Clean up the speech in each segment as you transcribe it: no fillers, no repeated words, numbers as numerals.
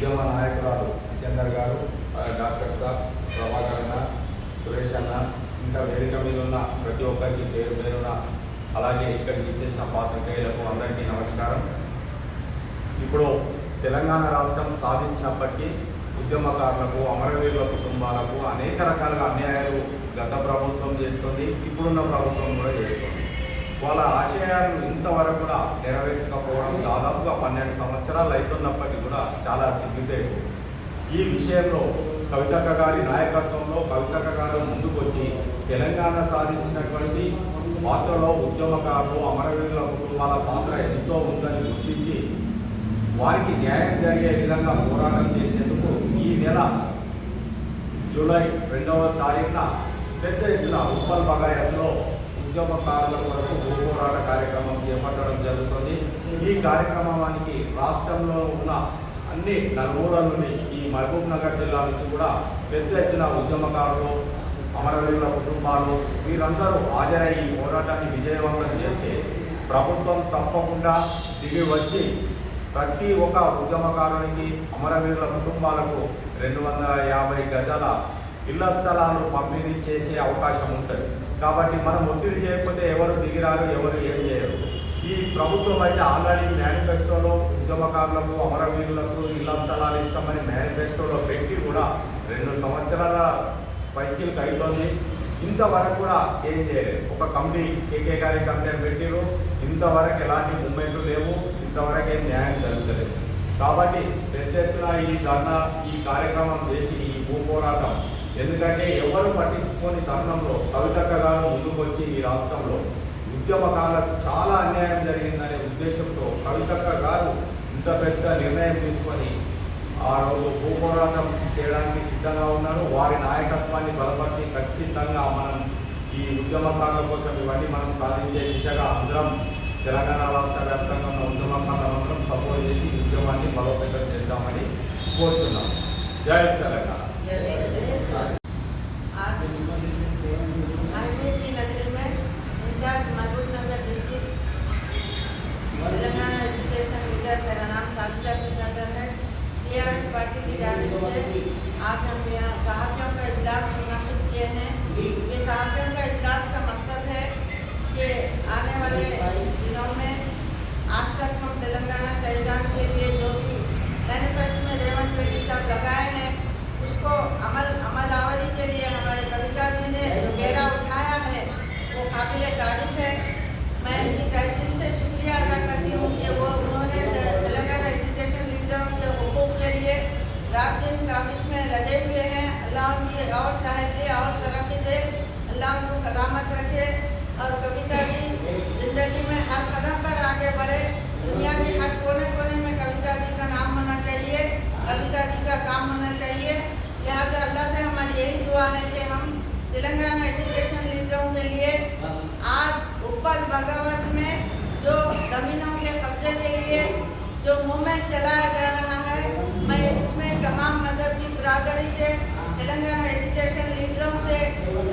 ఉద్యమ నాయకురాలు సికందర్ గారు, డాక్టర్ సార్, ప్రభాకర్ అన్న, సురేష్ అన్న, ఇంకా వేదిక మీద ఉన్న ప్రతి ఒక్కరికి పేరు పేరున, అలాగే ఇక్కడికి ఇచ్చేసిన పాత్రికేయులకు అందరికీ నమస్కారం. ఇప్పుడు తెలంగాణ రాష్ట్రం సాధించినప్పటికీ ఉద్యమకారులకు, అమరవీరుల కుటుంబాలకు అనేక రకాలుగా అన్యాయాలు గత ప్రభుత్వం చేస్తుంది, ఇప్పుడున్న ప్రభుత్వం కూడా చేస్తుంది. వాళ్ళ ఆశయాలు ఇంతవరకు కూడా నెరవేర్చకపోవడం దాదాపుగా 12 సంవత్సరాలు అవుతున్నప్పటికీ కూడా చాలా సిగ్గుసేటు. ఈ విషయంలో కవితక్క గారి నాయకత్వంలో కవితక్క గారు ముందుకొచ్చి తెలంగాణ సాధించినటువంటి పాత్రలో ఉద్యమకారులు, అమరవీరుల కుటుంబాల పాత్ర ఎంతో ఉందని గుర్తించి వారికి న్యాయం జరిగే విధంగా పోరాటం చేసేందుకు ఈ నెల జూలై 2వ తారీఖున పెద్ద ఎత్తున ఉప్పల్ బగాయత్లో ఉద్యమకారుల కొరకు పోరాట కార్యక్రమం చేపట్టడం జరుగుతుంది. ఈ కార్యక్రమానికి రాష్ట్రంలో ఉన్న అన్ని నలుమూలల నుండి, ఈ మహబూబ్ నగర్ జిల్లా నుంచి కూడా పెద్ద ఎత్తున ఉద్యమకారులు, అమరవీరుల కుటుంబాలు వీరందరూ హాజరై ఈ పోరాటాన్ని విజయవంతం చేస్తే ప్రభుత్వం తప్పకుండా దిగి వచ్చి ప్రతి ఒక్క ఉద్యమకారునికి, అమరవీరుల కుటుంబాలకు 250 గజాల ఇళ్ల స్థలాలు పంపిణీ చేసే అవకాశం ఉంటుంది. కాబట్టి మనం ఒత్తిడి చేయకపోతే ఎవరు దిగిరారు, ఎవరు ఏం చేయరు. ఈ ప్రభుత్వం అయితే ఆల్రెడీ మేనిఫెస్టోలో ఉద్యమకారులకు, అమరవీరులకు ఇళ్ల స్థలాలు ఇస్తామని మేనిఫెస్టోలో పెట్టి కూడా 2 సంవత్సరాల పైచీలకు అవుతుంది. ఇంతవరకు కూడా ఏం చేయలేదు. ఒక కమిటీ, కేకే గారి కమిటీ పెట్టిరు, ఇంతవరకు ఎలాంటి మూమెంట్లు లేవు, ఇంతవరకు ఏం న్యాయం జరుగుతలేదు. కాబట్టి పెద్ద ఎత్తున ఈ ధర్నా, ఈ కార్యక్రమం చేసి ఈ పోరాటం, ఎందుకంటే ఎవరు పట్టించుకొని తరుణంలో కవితక్క గారు ముందుకొచ్చి ఈ రాష్ట్రంలో ఉద్యమకారులకు చాలా అన్యాయం జరిగిందనే ఉద్దేశంతో కవితక్క గారు ఇంత పెద్ద నిర్ణయం తీసుకొని ఆ రోజు పోరాటం చేయడానికి సిద్ధంగా ఉన్నారు. వారి నాయకత్వాన్ని బలపరిచి ఖచ్చితంగా మనం ఈ ఉద్యమకారుల కోసం ఇవన్నీ మనం సాధించే దిశగా అందరం తెలంగాణ రాష్ట్ర వ్యాప్తంగా ఉన్న ఉద్యమకారులందరం సపోర్ట్ చేసి ఈ ఉద్యమాన్ని బలోపేతం చేద్దామని కోరుతున్నాం. జై తెలంగాణ. तेलंगाना एजुकेशन लीडर, मेरा नाम साबिता सिकंदर है। टीआरएस पार्टी की जानिब से आज हम यहाँ सहाफ़ियों का इजलास मुनासिब किए हैं। ये सहाफ़ियों का इजलास का मकसद है कि आने वाले दिनों में आज तक हम तेलंगाना शहीदान के लिए जो भी मैनिफेस्टो में रेवंत रेड्डी साहब लगाए हैं उसको अमलावरी के लिए हमारे कविता जी ने जो बेड़ा उठाया है वो काबिल तारीफ है। मैं इनकी तहे दिल से शुक्रिया अदा करती हूँ कि वो उन्होंने तेलंगाना एजुकेशन लीडरों के हुकूक के लिए रात दिन काबिश में लगे हुए हैं। अल्लाह उनकी और सहायता और तरक्की दे, अल्लाह उनको सलामत रखे और कविता जी जिंदगी में हर कदम पर आगे बढ़े। दुनिया के हर कोने कोने में कविता जी का नाम होना चाहिए, कविता जी का काम होना चाहिए। लिहाजा अल्लाह से हमारी यही दुआ है कि हम तेलंगाना एजुकेशन लीडरों के लिए आज उप्पल बगावत में जो जमीनों के कब्जे के लिए जो मूवमेंट चलाया जा रहा है, मैं इसमें तमाम मजहब की बरादरी से, तेलंगाना एजुकेशन लीडरों से,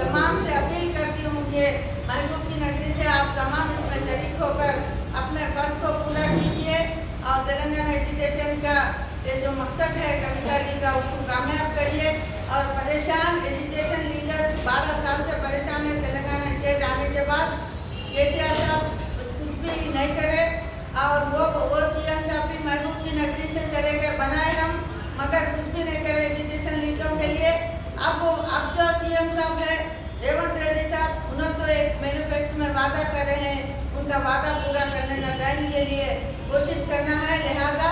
तमाम से अपील करती हूँ कि महबूब की नगरी से आप तमाम इसमें शरीक होकर अपने फ़र्ज को पूरा कीजिए और तेलंगाना एजुकेशन का ये जो मकसद है कविता जी का उसको कामयाब करिए। और परेशान एजुकेशन लीडर्स 12 साल से परेशान है तेलंगाना स्टेट आने के बाद। केसीआर साहब कुछ भी नहीं करे और वो सीएम साहब भी महबूब की नगरी से चले गए, बनाए हम, मगर कुछ भी नहीं करे एजुकेशन लीडरों के लिए। अब जो सीएम साहब है रेवंत रेड्डी साहब, उन्होंने तो एक मैनिफेस्टो में वादा कर रहे हैं, उनका वादा पूरा करने का टाइम के लिए कोशिश करना है। लिहाजा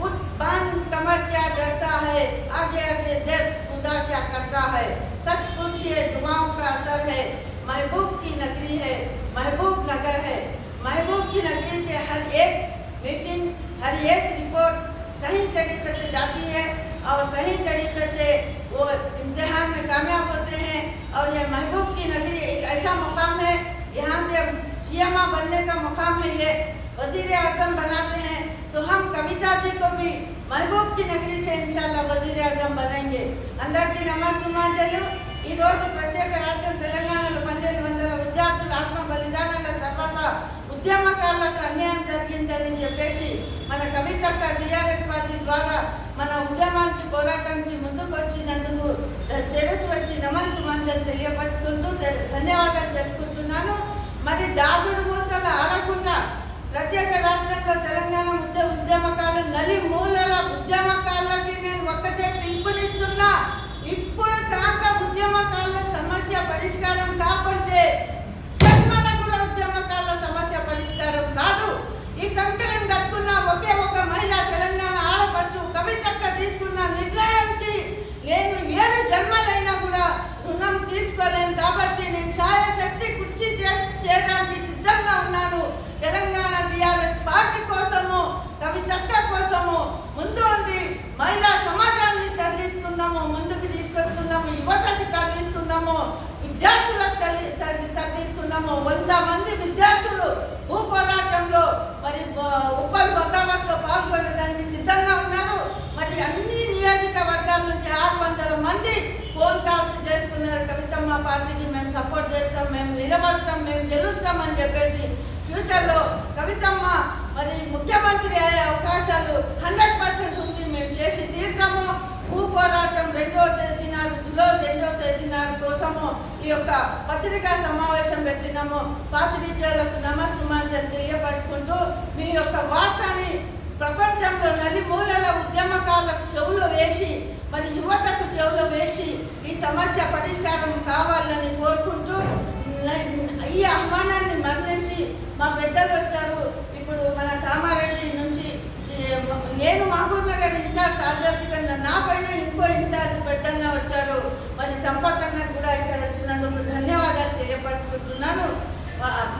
उठ बांध कमर क्या डरता है, आगे आगे देख खुदा क्या करता है। सच पूछिए दुआओं का असर है, महबूब की नगरी है, महबूब नगर है। महबूब की नगरी से हर एक मीटिंग, हर एक रिपोर्ट सही तरीके से जाती है और सही तरीके से वो इम्तिहान में कामयाब होते हैं। और यह महबूब की नगरी एक ऐसा मुकाम है, यहाँ से सीएमआ बनने का मुकाम है, ये वज़ीर आज़म बनाते हैं तो हम कविता जी को भी महबूब की नगरी से इंशाल्लाह वज़ीर आज़म बनेंगे। अंदर की नमाज सुमाजలు ఈ రోజు ప్రత్యేక రాష్ట్రం తెలంగాణలో 1200 విద్యార్థుల ఆత్మ బలిదానాల తర్వాత ఉద్యమకారులకు అన్యాయం జరిగిందని చెప్పేసి మన కవితక్క టీఆర్ఎస్ పార్టీ ద్వారా మన తెలియపరుచుకుంటూ ధన్యవాదాలు తెలుపుతున్నాను. మరి దాగుడు మూతలు ఆడకుండా ప్రత్యేక రాష్ట్రంలో తెలంగాణ ఉద్యమకాలు నలి మూలల ఉద్యమకాలకి నేను ఒక్కటే పిలుపునిస్తున్నా. ఇప్పుడు కాక ఉద్యమకాల సమస్య పరిష్కారం కాకుంటే జన్మల కూడా ఉద్యమకాల సమస్య పరిష్కారం కాదు. ఈ కంకణం కట్టుకున్న ఒకే ఒక మహిళ తెలంగాణ ఆడపడుచు కవితక్క తీసుకున్న నిర్ణయానికి నేను 7 జన్మలైనా కూడా రుణం తీసుకోలేను. కాబట్టి నేను శాయశక్తి కృషి చేయడానికి సిద్ధంగా ఉన్నాను. తెలంగాణ టీఆర్ఎస్ పార్టీ కోసము, కవితక్క కోసము ముందు ఉంది. మహిళా సమాజాన్ని తరలిస్తున్నాము, ముందుకు తీసుకొస్తున్నాము, యువతకి తరలిస్తున్నాము, విద్యార్థులకు తరలిస్తున్నాము. 100 మంది విద్యార్థులు భూ పోరాటంలో మరి ఉప్పల్ బగావత్లో పాల్గొనడానికి సిద్ధంగా ఉన్నారు. మరి అన్ని నియోజకవర్గాల నుంచి 600 మంది ఫోన్ కాల్స్ చేస్తున్నారు. కవితమ్మ పార్టీకి మేము సపోర్ట్ చేస్తాం, మేము నిలబడతాం, మేము గెలుస్తామని చెప్పేసి ఫ్యూచర్లో కవితమ్మ మరి ముఖ్యమంత్రి అయ్యే అవకాశాలు 100% ఉంది. మేము చేసి తీరుతాము. భూ పోరాటం 2వ తేదీ నాడు కోసము ఈ యొక్క పత్రికా సమావేశం పెట్టినాము. పాత్రికేయులకు నమస్సుమాంజలి తెలియపరుచుకుంటూ మీ యొక్క వార్తని ప్రపంచంలో నలుమూలల ఉద్యమకాలకు చెవులు వేసి మరి యువతకు చెవులు వేసి ఈ సమస్య పరిష్కారం కావాలని కోరుకుంటూ ఈ ఆహ్వానాన్ని మన్నించి మా పెద్దలు వచ్చారు. ఇప్పుడు మన కామారెడ్డి నుంచి నేను మహబూబ్ నగర్ ఇన్ఛార్జ్ సార్వత్రికంగా నా పైన ఇంకో ఇన్ఛార్జ్ పెద్దన్న వచ్చారు. మరి సంపత్తన్న కూడా ఇక్కడ వచ్చినందుకు ధన్యవాదాలు తెలియపరుచుకుంటున్నాను.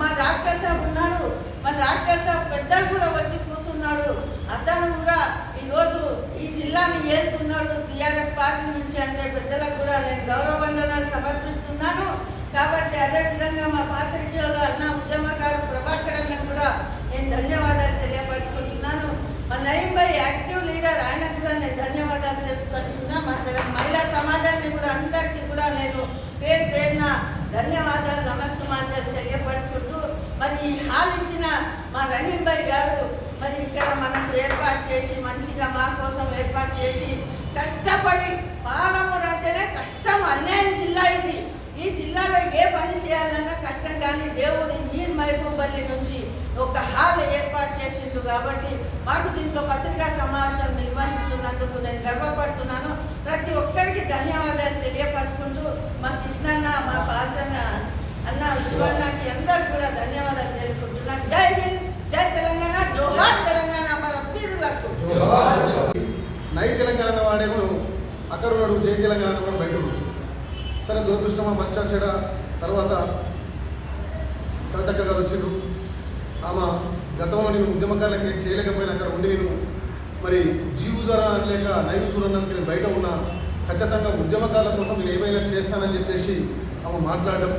మా డాక్టర్ సాబ్ ఉన్నాడు, మా డాక్టర్ సాబ్ పెద్దలు కూడా వచ్చి కూర్చున్నాడు. అతను కూడా ఈరోజు ఈ జిల్లాని ఏలుతున్నాడు టీఆర్ఎస్ పార్టీ నుంచి. అంటే పెద్దలకు కూడా నేను గౌరవ వందనాలు సమర్పిస్తున్నాను. కాబట్టి అదేవిధంగా మా పాత్రికేయులు అన్న ఉద్యమకారు ప్రభాకర్ అన్న కూడా నేను ధన్యవాదాలు తెలియపరుచుకుంటున్నాను. మా నయీం భాయ్ యాక్టివ్ లీడర్, ఆయనకు కూడా నేను ధన్యవాదాలు తెలుపుకుంటున్నా. మా మహిళా సమాజాన్ని కూడా అందరికీ కూడా నేను పేరున ధన్యవాదాలు నమస్సుమాంజలి తెలియపరుచుకుంటూ మరి ఈ హాల్ ఇచ్చిన మా రహీం భాయ్ గారు మరి ఇక్కడ మనకు ఏర్పాటు చేసి మంచిగా మా కోసం ఏర్పాటు చేసి కష్టపడి పాలమూరు అంటేనే కష్టం, అన్యాయం జిల్లా ఇది. ఈ జిల్లాలో ఏ పని చేయాలన్నా కష్టం. కానీ దేవుడి మీర్ మహబూబల్లి నుంచి ఒక హాల్ ఏర్పాటు చేసిండు. కాబట్టి మాకు దీంట్లో పత్రికా సమావేశం నిర్వహిస్తున్నందుకు నేను గర్వపడుతున్నాను. ప్రతి ఒక్కరికి ధన్యవాదాలు తెలియపరుచుకుంటూ మా కృష్ణన్న, మా పాత్రన్న అన్న శివన్నకి అందరు కూడా ధన్యవాదాలు తెలుపుకుంటున్నాను. జై హింద్, జై తెలంగాణ, జోహార్ తెలంగాణ. మన వీరులకు నై తెలంగాణ వాడేమో అక్కడ ఉన్నాడు, జై తెలంగాణ వాడు బయట ఉన్నాడు. సరే దురదృష్టమా మంచి చెడ తర్వాత కవితక్క గారు వచ్చిండ్రు. ఆమె గతంలో నేను ఉద్యమకారులకి ఏం చేయలేకపోయినా అక్కడ ఉండి నేను మరి జీవు జ్వర లేక నైవు జ్వరం అన్నందుకు నేను బయట ఉన్నా. ఖచ్చితంగా ఉద్యమకారుల కోసం నేను ఏమైనా చేస్తానని చెప్పేసి ఆమె మాట్లాడడం.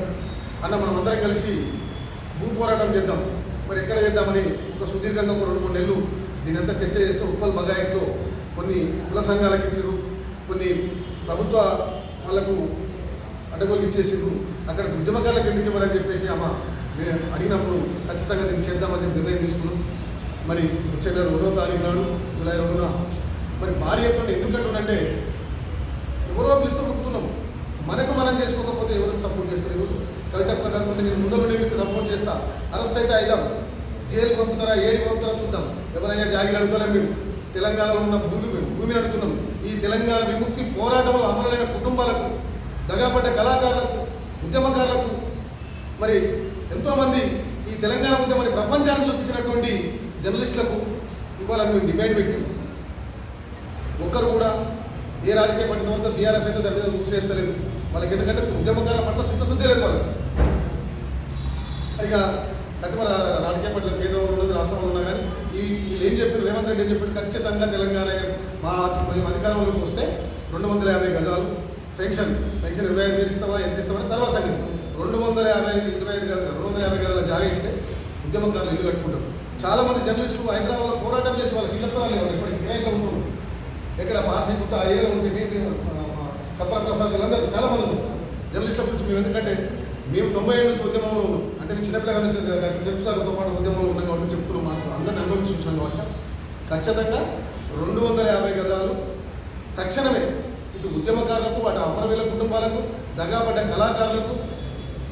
అన్న మనం అందరం కలిసి భూ పోరాటం చేద్దాం. మరి ఎక్కడ చేద్దామని ఒక సుదీర్ఘంగా ఒక 2-3 నెలలు దీనంతా చర్చ చేస్తే ఉప్పల్ బగాయత్లో కొన్ని కుల సంఘాలకు ఇచ్చారు, కొన్ని ప్రభుత్వ వాళ్ళకు అడ్డగోలు ఇచ్చేసిండ్రు. అక్కడ ఉద్యమకారులకు ఎందుకు ఇవ్వాలని చెప్పేసి ఆమె నేను అడిగినప్పుడు ఖచ్చితంగా దీన్ని చేద్దామని నిర్ణయం తీసుకున్నాం. మరి వచ్చే నెల 2వ తారీఖు నాడు జూలై 2న మరి భారీ ఎత్తున ఎందుకంటుందంటే ఎవరో పిలుస్తూ మొక్కుతున్నాం. మనకు మనం చేసుకోకపోతే ఎవరికి సపోర్ట్ చేస్తారు? ఎవరు కవితక్క కాకుండా నేను ముందు నుండి మీకు సపోర్ట్ చేస్తా. అరెస్ట్ అయితే అయిదాం, జైలు పంపుతారా, ఏడికి పంపుతారా చూద్దాం. ఎవరైనా జాగిరి అడుగుతారా? మేము తెలంగాణలో ఉన్న భూమిని అడుగుతున్నాం. ఈ తెలంగాణ విముక్తి పోరాటంలో అమరులైన కుటుంబాలకు, దగాపడ్డ కళాకారులకు, ఉద్యమకారులకు, మరి ఎంతోమంది ఈ తెలంగాణ ఉద్యమాన్ని ప్రపంచానికి చూపించినటువంటి జర్నలిస్టులకు ఇవ్వాలని మేము డిమాండ్ పెట్టాం. ఒక్కరు కూడా ఏ రాజకీయ పార్టీ తర్వాత బీఆర్ఎస్ అయితే దాని మీద మూసేత్తలేదు. వాళ్ళకి ఎందుకంటే ఉద్యమకారుల పట్ల చిత్తశుద్ధి లేదు వాళ్ళకి. ఇక అయితే మన రాజకీయ పార్టీలో కేంద్రంలో ఉన్నది, రాష్ట్రంలో ఉన్నా కానీ వీళ్ళు ఏం చెప్పారు, రేవంత్ రెడ్డి ఏం చెప్పారు, ఖచ్చితంగా తెలంగాణ మేము అధికారంలోకి వస్తే 250 గజాలు పెన్షన్ 25,000 ఇస్తామా, ఎంత ఇస్తామని తర్వాత సంగతి. 250 గజాల జాగా ఇస్తే ఉద్యమకారులు ఇల్లు కట్టుకుంటారు. చాలామంది జర్నలిస్టులు హైదరాబాద్లో పోరాటం చేసి వాళ్ళకి ఇళ్ళ స్థలాలు ఇవ్వాలి. ఇప్పటికి కిరాయిలో ఉంటున్నారు. ఎక్కడ పార్సీపుట్ట ఆ ఏరియాలో ఉంటే మేము కప్పల ప్రసాద్ వీళ్ళందరూ చాలామంది ఉన్నారు. జర్నలిస్టుల గురించి మేము ఎందుకంటే మేము 97 నుంచి ఉద్యమంలో ఉన్నాం. అంటే నేను చిన్నపిల్లల నుంచి చెప్తారుతో పాటు ఉద్యమంలో ఉన్నాం కాబట్టి చెప్తున్నాం. మాకు అందరిని అనుభవించి చూసినాం కాబట్టి ఖచ్చితంగా 250 గజాలు తక్షణమే ఇటు ఉద్యమకారులకు, అటు అమరవీరుల కుటుంబాలకు, దగాపడ్డ కళాకారులకు,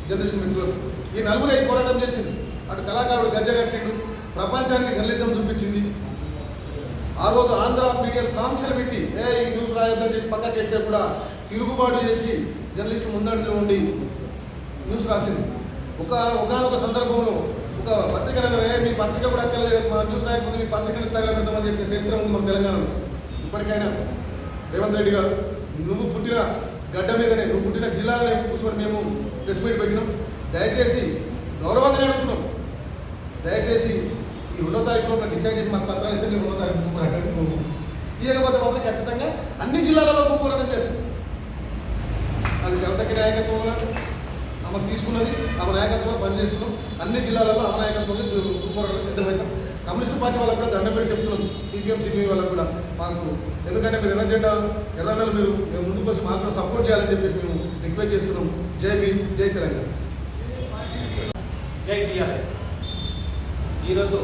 జర్నలిస్ట్ మిత్రులకు ఈ నలుగురు ఈ పోరాటం చేసింది. అటు కళాకారుడు గజ్జగట్టిండు, ప్రపంచానికి జర్నలిజం చూపించింది. ఆ రోజు ఆంధ్ర మీడియా కాంక్షలు పెట్టి ఈ న్యూస్ రాయొద్దని చెప్పి పక్కకేస్తే కూడా తిరుగుబాటు చేసి జర్నలిస్టు ముందంజలో ఉండి న్యూస్ రాసింది. ఒకనొక సందర్భంలో ఒక పత్రిక మీ పత్రిక కూడా అక్కర్లేదు కదా, మా న్యూస్ రాయకపోతే మీ పత్రికను తగలబెడతామని చెప్పిన చరిత్ర ఉంది మన తెలంగాణలో. ఇప్పటికైనా రేవంత్ రెడ్డి గారు, నువ్వు పుట్టిన గడ్డ మీదనే, నువ్వు పుట్టిన జిల్లాలోనే కూర్చొని మేము ప్రెస్ మీట్ పెట్టినాం. దయచేసి గౌరవంగా అడుగుతున్నాం, దయచేసి ఈ 2వ తారీఖులో డిసైడ్ చేసి మాకు పత్రాలు ఇస్తే మేము 2వ తారీఖు ఇవ్వకపోతే మాత్రం ఖచ్చితంగా అన్ని జిల్లాలలో పోరాటం చేస్తాం. అది కవితకి నాయకత్వంలో ఆమె తీసుకున్నది, ఆమె నాయకత్వంలో పనిచేస్తున్నాం. అన్ని జిల్లాలలో ఆమె నాయకత్వంలో పోరాటం సిద్ధమవుతాం. కమ్యూనిస్ట్ పార్టీ వాళ్ళకు కూడా దండం పెట్టి చెప్తున్నాం, సిపిఎం సిపిఐ వాళ్ళకు కూడా మాకు, ఎందుకంటే మీరు ఎర్ర జెండా ఎర్రన్నలు మీరు ముందుకు వచ్చి మాకు కూడా సపోర్ట్ చేయాలని చెప్పేసి మేము రిక్వెస్ట్ చేస్తున్నాం. జై భీమ్, జై తెలంగాణ. జై టీఆర్ఎస్. ఈరోజు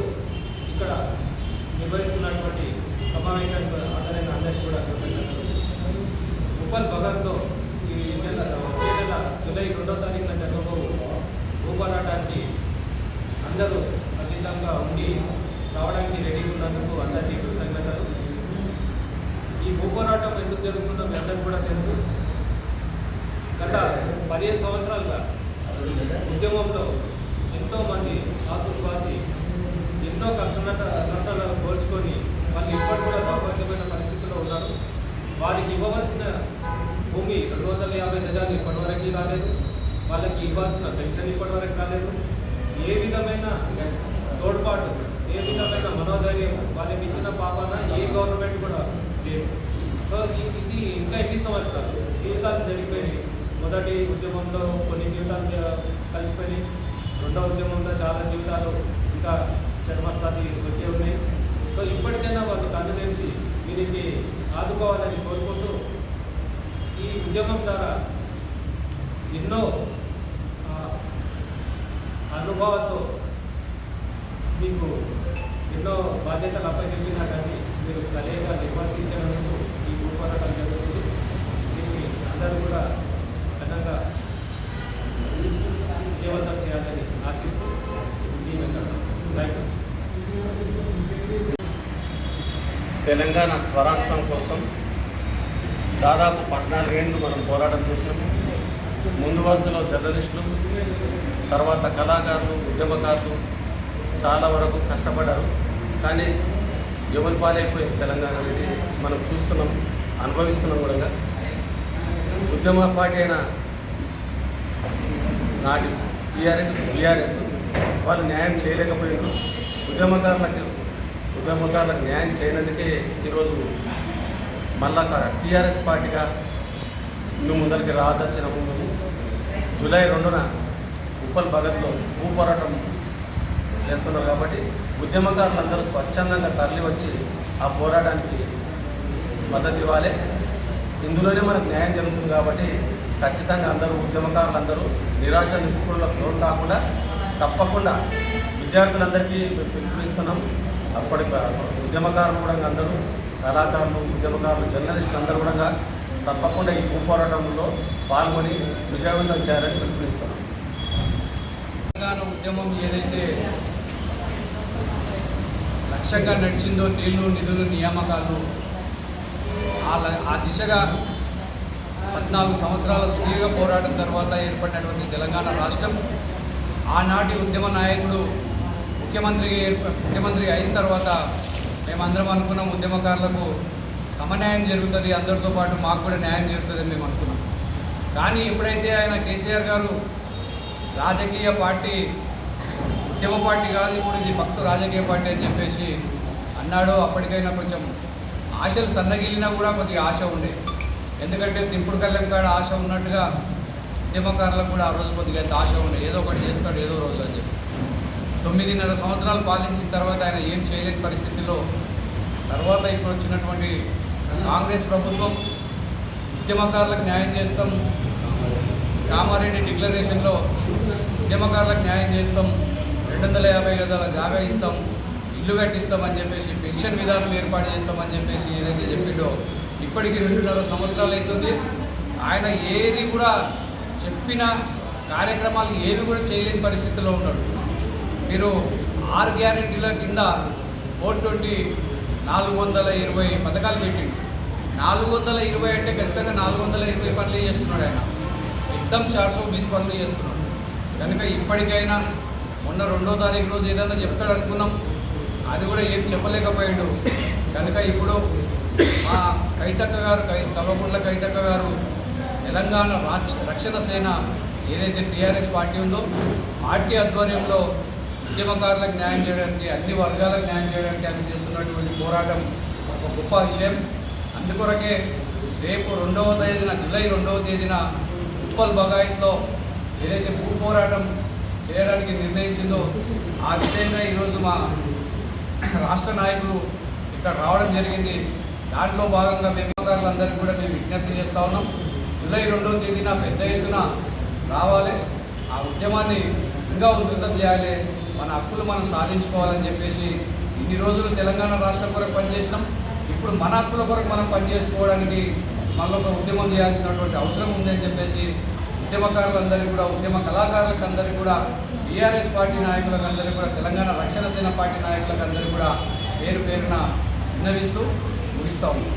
ఇక్కడ నిర్వహిస్తున్నటువంటి సమావేశానికి హాజరైన అందరికీ కూడా కృతజ్ఞతలు. ఉప్పల్ భగత్లో ఈ నెల జూలై 2వ తారీఖున జరగబో భూపోరాటానికి అందరూ సన్నిహితంగా ఉండి రావడానికి రెడీగా ఉన్నందుకు అందరికీ కృతజ్ఞతలు. ఈ భూపోరాటం ఎందుకు జరుగుతుందో మీ అందరికీ కూడా తెలుసు. గత 15 సంవత్సరాలుగా ఉద్యమంలో ఎంతోమంది ఆసుపాసి ఎన్నో కష్టాలను కోల్చుకొని వాళ్ళు ఇప్పటి కూడా దౌర్భాగ్యమైన పరిస్థితుల్లో ఉన్నారు. వారికి ఇవ్వవలసిన భూమి 250 గజాలు ఇప్పటివరకు రాలేదు. వాళ్ళకి ఇవ్వాల్సిన పెన్షన్ ఇప్పటివరకు రాలేదు. ఏ విధమైన తోడ్పాటు, ఏ విధమైన మనోధైర్యం వాళ్ళకి ఇచ్చిన పాపాన ఏ గవర్నమెంట్ కూడా లేదు. సో ఇది ఇంకా ఎన్ని సంవత్సరాలు జీవితాలు జరిగిపోయినాయి. మొదటి ఉద్యమంలో కొన్ని జీవితాలు కలిసిపోయినాయి. 2వ ఉద్యమంలో చాలా జీవితాలు ఇంకా చర్మస్థాయి వచ్చే ఉన్నాయి. సో ఇప్పటికైనా వాళ్ళు కన్ను తెరిచి వీరికి ఆదుకోవాలని కోరుకుంటూ ఈ ఉద్యమం ద్వారా ఎన్నో అనుభవాలతో మీకు ఎన్నో బాధ్యతలు అప్పగించినా కానీ మీరు సరిగా నిర్వర్తించినందుకు ఈ భూపోరాటం జరుగుతుంది. దీన్ని అందరూ కూడా ఘనంగా విజయవంతం చేయాలని ఆశిస్తూ తెలంగాణ స్వరాష్ట్రం కోసం దాదాపు 14 ఏళ్ళు మనం పోరాటం చేసినాం. ముందు వరుసలో జర్నలిస్టులు, తర్వాత కళాకారులు, ఉద్యమకారులు చాలా వరకు కష్టపడ్డారు. కానీ ఎవరి పాలైపోయింది తెలంగాణ అనేది మనం చూస్తున్నాం, అనుభవిస్తున్నాం కూడా. ఉద్యమ పార్టీ అయిన నాటి టీఆర్ఎస్, బీఆర్ఎస్ వాళ్ళు న్యాయం చేయలేకపోయినారు. ఉద్యమకారులకు న్యాయం చేయనందుకే ఈరోజు మళ్ళా టీఆర్ఎస్ పార్టీగా ముందరికి రాదచ్చిన ముందు జూలై 2న ఉప్పల్ భగత్లో భూపోరాటం చేస్తున్నారు. కాబట్టి ఉద్యమకారులందరూ స్వచ్ఛందంగా తరలి వచ్చి ఆ పోరాటానికి మద్దతు ఇవ్వాలి. ఇందులోనే మనకు న్యాయం జరుగుతుంది. కాబట్టి ఖచ్చితంగా ఉద్యమకారులందరూ నిరాశ నిస్పృహలకు లోన్ కాకుండా తప్పకుండా విద్యార్థులందరికీ పిలుపునిస్తున్నాం. అప్పటి ఉద్యమకారులు కూడా అందరూ, కళాకారులు, ఉద్యమకారులు, జర్నలిస్టులు అందరూ కూడా తప్పకుండా ఈ భూపోరాటంలో పాల్గొని విజయవంతం చేయాలని పిలుపునిస్తున్నాం. తెలంగాణ ఉద్యమం ఏదైతే లక్ష్యంగా నడిచిందో, నీళ్లు, నిధులు, నియామకాలు, ఆ దిశగా 14 సంవత్సరాల సుదీర్ఘ పోరాటం తర్వాత ఏర్పడినటువంటి తెలంగాణ రాష్ట్రం, ఆనాటి ఉద్యమ నాయకుడు ముఖ్యమంత్రి అయిన తర్వాత మేమందరం అనుకున్నాం ఉద్యమకారులకు సమన్యాయం జరుగుతుంది, అందరితో పాటు మాకు కూడా న్యాయం జరుగుతుందని మేము అనుకున్నాం. కానీ ఎప్పుడైతే ఆయన కేసీఆర్ గారు రాజకీయ పార్టీ, ఉద్యమ పార్టీ కాదు, ఇప్పుడు ఇది భక్తు రాజకీయ పార్టీ అని చెప్పేసి అన్నాడు, అప్పటికైనా కొంచెం ఆశలు సన్నగిలినా కూడా కొద్దిగా ఆశ ఉండే. ఎందుకంటే దింపుడు కళ్ళం కాడ ఆశ ఉన్నట్టుగా ఉద్యమకారులకు కూడా ఆ రోజు కొద్దిగా ఆశ ఉండే, ఏదో ఒకటి చేస్తాడు ఏదో రోజు అని చెప్పి. 9.5 సంవత్సరాలు పాలించిన తర్వాత ఆయన ఏం చేయలేని పరిస్థితిలో తర్వాత ఇప్పుడు వచ్చినటువంటి కాంగ్రెస్ ప్రభుత్వం ఉద్యమకారులకు న్యాయం చేస్తాం, కామారెడ్డి డిక్లరేషన్లో ఉద్యమకారులకు న్యాయం చేస్తాం, 250 గజాల జాగా ఇస్తాం, ఇల్లు కట్టిస్తామని చెప్పేసి, పెన్షన్ విధానం ఏర్పాటు చేస్తామని చెప్పేసి ఏదైతే చెప్పిండో ఇప్పటికీ 2.5 సంవత్సరాలు అవుతుంది. ఆయన ఏది కూడా చెప్పిన కార్యక్రమాలు ఏవి కూడా చేయలేని పరిస్థితిలో ఉన్నాడు. మీరు 6 గ్యారెంటీల కింద 420 420 పథకాలు పెట్టిండు. 420 అంటే ఖచ్చితంగా 420 పనులు చేస్తున్నాడు ఆయన. ఎక్దమ్ 420 పనులు చేస్తున్నాడు. కనుక ఇప్పటికైనా మొన్న 2వ తారీఖు రోజు ఏదైనా చెప్తాడు అనుకున్నాం, అది కూడా ఏం చెప్పలేకపోయాడు. కనుక ఇప్పుడు మా కైతక్క గారు కల్వకుంట్ల కైతక్క గారు తెలంగాణ రక్షణ సేన ఏదైతే టీఆర్ఎస్ పార్టీ ఉందో పార్టీ ఆధ్వర్యంలో ఉద్యమకారులకు న్యాయం చేయడానికి, అన్ని వర్గాలకు న్యాయం చేయడానికి ఆమె చేస్తున్నటువంటి పోరాటం ఒక గొప్ప విషయం. అందుకొరకే రేపు 2వ తేదీన జూలై 2వ తేదీన ఉప్పల్ బగాయత్లో ఏదైతే భూ పోరాటం చేయడానికి నిర్ణయించిందో ఆ విషయంగా ఈరోజు మా రాష్ట్ర నాయకులు ఇక్కడ రావడం జరిగింది. దాంట్లో భాగంగా అందరికీ కూడా మేము విజ్ఞప్తి చేస్తూ ఉన్నాం. జూలై 2వ తేదీన పెద్ద ఎత్తున రావాలి, ఆ ఉద్యమాన్ని ఇంకా ఉధృతం చేయాలి, మన హక్కులు మనం సాధించుకోవాలని చెప్పేసి ఇన్ని రోజులు తెలంగాణ రాష్ట్రం కొరకు పనిచేసినాం. ఇప్పుడు మన హక్కుల కొరకు మనం పనిచేసుకోవడానికి మనలో ఒక ఉద్యమం చేయాల్సినటువంటి అవసరం ఉందని చెప్పేసి ఉద్యమకారులందరికీ కూడా, ఉద్యమ కళాకారులకు అందరికీ కూడా, టీఆర్ఎస్ పార్టీ నాయకులకు అందరికీ కూడా, తెలంగాణ రక్షణ సేన పార్టీ నాయకులకు అందరికీ కూడా పేరు పేరున విన్నవిస్తూ ముగిస్తూ ఉన్నాం.